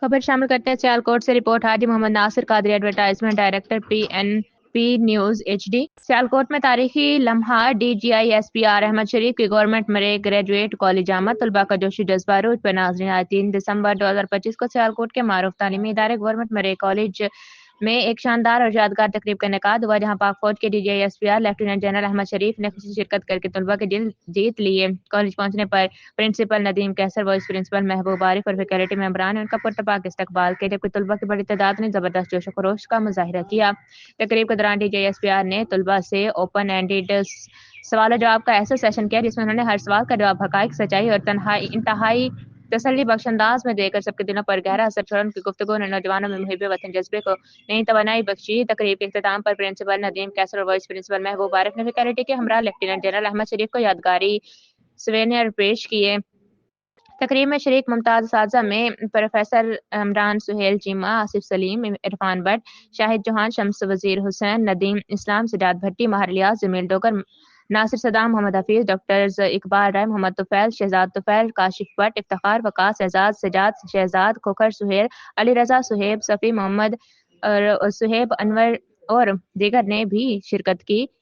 खबर शामिल करते हैं सियालकोट से report. Haji Mohammad Nasir Qadri, advertisement director, PNP news HD। Sialkot में तारीखी लम्हा। DGI SPR अहमद शरीफ की गवर्नमेंट मरे ग्रेजुएट कॉलेज आमद। तलबा का जोशी जज्बा रूज पर नाज़रीन। आज 3 दिसंबर 2025 को सियालकोट के मारूफ तालीमी इदारे गवर्नमेंट मरे कॉलेज में एक शानदार और यादगार तकरीब का इनेकाद हुआ, जहाँ पाक फौज के DGI SPR lieutenant general Ahmed Sharif ने खुशी शिरकत करके तलबा के दिल जीत लिए। कॉलेज पहुंचने पर प्रिंसिपल नदीम कैसर, वाइस प्रिंसिपल महबूब आरिफ और फैकल्टी मेंबरान ने उनका पुरतपाक इस्तकबाल किया, जबकि तलबा की बड़ी तादाद ने ज़बरदस्त जोश व खरोश का मुजाहिरा किया। तकरीब के दौरान DGI SPR ने तलबा से ओपन एंडेड सवाल जवाब का ऐसा सेशन किया, जिसमें उन्होंने हर सवाल का जवाब हकाइक, सच्चाई और इंतहाई तसल्ली बख्श अंदाज में देकर सबके दिलों पर गहरा असर छोड़ा। उनकी गुफ्तगू ने नौजवानों में मुहिब वतन जज्बे को नई तवानाई बख्शी। तकरीब के इख्तिताम पर प्रिंसिपल नदीम कैसर और वाइस प्रिंसिपल महबूब आरिफ ने फैकल्टी के हमरा लेफ्टिनेंट जनरल अहमद शरीफ को यादगारी सवेनियर पेश किए। तकरीब में शरीक मुमताज़ असातिज़ा में प्रोफेसर इमरान सुहेल चीमा, आसिफ सलीम, इरफान भट्ट, शाहिद चौहान, शम्स वजीर हुसैन, नदीम इस्लाम, सजाद भट्टी, महर लियाज, जमील डोगर, नासिर सदाम, मोहम्मद हफीज, डॉक्टर्स इकबाल राय, मोहम्मद तुफैल, शहजाद तुफैल, काशिफ भट्ट, इफ्तिखार, वकास, एजाज, सजाद, शहजाद, खोखर, सुहेल, अली रजा, सुहेब, सफ़ी मोहम्मद और सुहेब अनवर और दीगर ने भी शिरकत की।